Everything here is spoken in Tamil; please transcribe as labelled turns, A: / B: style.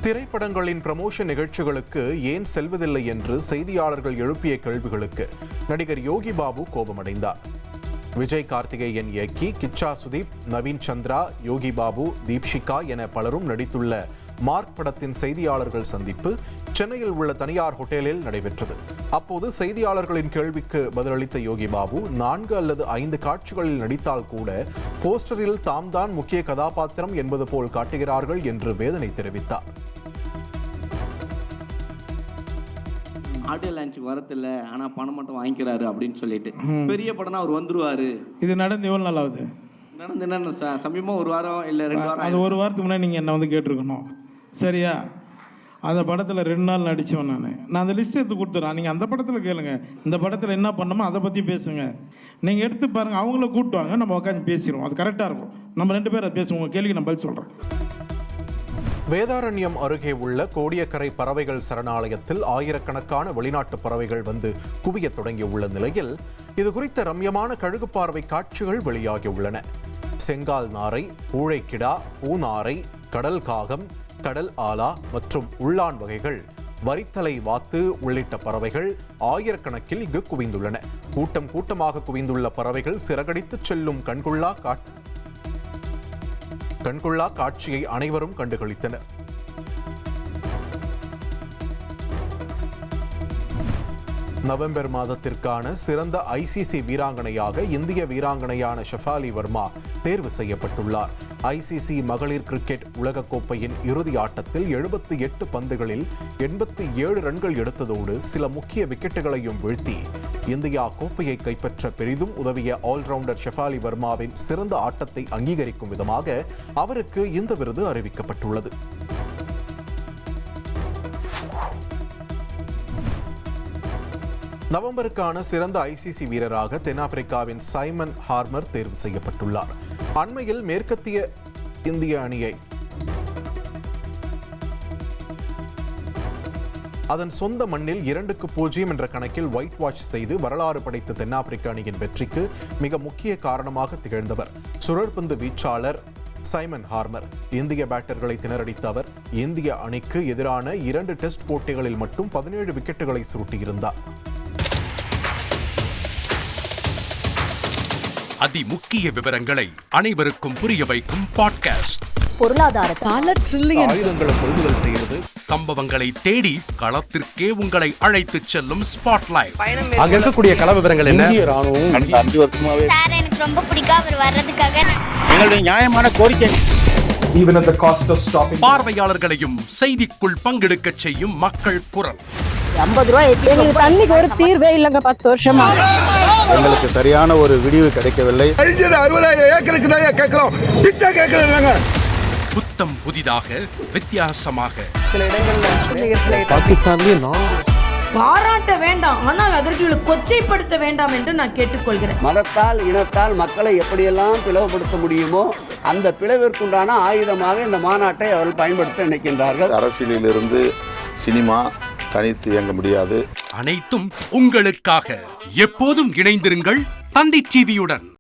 A: திரைப்படங்களின் ப்ரமோஷன் நிகழ்ச்சிகளுக்கு ஏன் செல்வதில்லை என்று செய்தியாளர்கள் எழுப்பிய கேள்விகளுக்கு நடிகர் யோகி பாபு கோபமடைந்தார். விஜய் கார்த்திகேயன் இயக்கி கிச்சா சுதீப், நவீன் சந்திரா, யோகி பாபு, தீப்ஷிகா என பலரும் நடித்துள்ள மார்க் படத்தின் செய்தியாளர்கள் சந்திப்பு சென்னையில் உள்ள தனியார் ஹோட்டலில் நடைபெற்றது. அப்போது செய்தியாளர்களின் கேள்விக்கு பதிலளித்த யோகி பாபு 4 அல்லது 5 காட்சிகளில் நடித்தால் கூட போஸ்டரில் தாம் தான் முக்கிய கதாபாத்திரம் என்பது போல் காட்டுகிறார்கள் என்று வேதனை தெரிவித்தார்.
B: ஆடியோ லான்ச்சுக்கு வரதில்ல, ஆனா பணம் மட்டும் வாங்கிக்கிறாரு அப்படின்னு சொல்லிட்டு பெரிய படம்னா அவர் வந்துருவாரு.
C: இது நடந்து எவ்வளவு நாள் ஆகுது?
B: நடந்து என்ன சமயமா 1 வாரம் இல்ல 2 வாரம்.
C: அது 1 வாரத்துக்கு முன்னாடி நீங்க என்ன வந்து கேட்டிருக்கணும், சரியா? அந்த படத்தில் 2 நாள் நடித்தவன் நான் அந்த லிஸ்ட் எடுத்து கொடுத்துறேன். நீங்கள் அந்த படத்தில் கேளுங்க, இந்த படத்தில் என்ன பண்ணணுமோ அதை பற்றி பேசுங்க. நீங்கள் எடுத்து பாருங்கள், அவங்கள கூப்பிட்டுவாங்க, நம்ம உட்காந்து பேசிடுவோம். அது கரெக்டாக இருக்கும். நம்ம 2 பேரும் அதை பேசுவோம். உங்கள் கேள்விக்கு நான் பதில் சொல்கிறேன்.
A: வேதாரண்யம் அருகே உள்ள கோடியக்கரை பறவைகள் சரணாலயத்தில் ஆயிரக்கணக்கான வெளிநாட்டு பறவைகள் வந்து குவிய தொடங்கியுள்ள நிலையில் இது குறித்த ரம்யமான கழுகு பார்வை காட்சிகள் வெளியாகியுள்ளன. செங்கால் நாரை, பூழைக்கிடா, பூநாரை, கடல் காகம், கடல் ஆலா மற்றும் உள்ளான் வகைகள், வரித்தலை வாத்து உள்ளிட்ட பறவைகள் ஆயிரக்கணக்கில் இங்கு குவிந்துள்ளன. கூட்டம் கூட்டமாக குவிந்துள்ள பறவைகள் சிறகடித்து செல்லும் கண்கொள்ளா காட்சியை அனைவரும் கண்டுகளித்தனர். நவம்பர் மாதத்திற்கான சிறந்த ICC வீராங்கனையாக இந்திய வீராங்கனையான ஷெஃபாலி வர்மா தேர்வு செய்யப்பட்டுள்ளார். ICC மகளிர் கிரிக்கெட் உலகக்கோப்பையின் இறுதி ஆட்டத்தில் 78 பந்துகளில் 87 ரன்கள் எடுத்ததோடு சில முக்கிய விக்கெட்டுகளையும் வீழ்த்தி இந்தியா கோப்பையை கைப்பற்ற பெரிதும் உதவிய ஆல்ரவுண்டர் ஷெஃபாலி வர்மாவின் சிறந்த ஆட்டத்தை அங்கீகரிக்கும் விதமாக அவருக்கு இந்த விருது அறிவிக்கப்பட்டுள்ளது. நவம்பருக்கான சிறந்த ICC வீரராக தென்னாப்பிரிக்காவின் சைமன் ஹார்மர் தேர்வு செய்யப்பட்டுள்ளார். அண்மையில் மேற்கத்திய இந்திய அணியை அதன் சொந்த மண்ணில் 2-0 என்ற கணக்கில் ஒயிட் வாஷ் செய்து வரலாறு படைத்த தென்னாப்பிரிக்க அணியின் வெற்றிக்கு மிக முக்கிய காரணமாக திகழ்ந்தவர் சுழற்பந்து வீச்சாளர் சைமன் ஹார்மர். இந்திய பேட்டர்களை திணறடித்த அவர் இந்திய அணிக்கு எதிரான 2 டெஸ்ட் போட்டிகளில் மட்டும் 17 விக்கெட்டுகளை சுருட்டியிருந்தார்.
D: அதிமுக்கிய விவரங்களை அனைவருக்கும் புரிய வைக்கும் பாட்காஸ்ட்.
E: பொருளாதார பல ட்ரில்லியன்
A: ஆயுதங்களை கொள்முதல் செய்கிறது,
D: சம்பவங்களை தேடி களத்திற்கே உங்களை அழைத்துச் செல்லும் ஸ்பாட்லைட்.
F: அங்க இருக்கக்கூடிய கள விவரங்கள் என்ன?
G: கடந்த 5 வருஷமாவே
H: சார் எனக்கு ரொம்ப பிடிக்கும் அவர் வர்றதுக்காக.
G: எங்களுடைய நியாயமான கோரிக்கை.
F: Even at the cost of stopping.
D: பார்வையாளர்களையும் செய்திக்குள் பங்கெடுக்கச் செய்யும் மக்கள் குரல்.
E: 50 ரூபாய் எங்களுக்கு தண்ணிக்கு ஒரு தீர்வே இல்லைங்க. 10 வருஷமா
G: எங்களுக்கு சரியான ஒரு விடிவு கிடைக்கவில்லை.
F: 60,000 ஏக்கருக்கு தான் கேட்கிறோம், பிச்சை கேட்கறாங்க.
D: புத்தம் புதிதாக, வித்தியாசமாக.
E: சில இடங்கள்ல
F: பாகிஸ்தான்லயே
I: பாராட்ட வேண்டாம், ஆனால் அதற்கு கொச்சைப்படுத்த வேண்டாம் என்று நான் கேட்டுக்கொள்கிறேன்.
B: மதத்தால் இனத்தால் மக்களை எப்படியெல்லாம் பிளவுபடுத்த முடியுமோ அந்த பிளவிற்குண்டான ஆயுதமாக இந்த மாநாட்டை அவர்கள் பயன்படுத்த நினைக்கின்றார்கள்.
G: அரசியலிலிருந்து சினிமா தனித்து இயங்க முடியாது.
D: அனைத்தும் உங்களுக்காக. எப்போதும் இணைந்திருங்கள் தந்தி டிவியுடன்.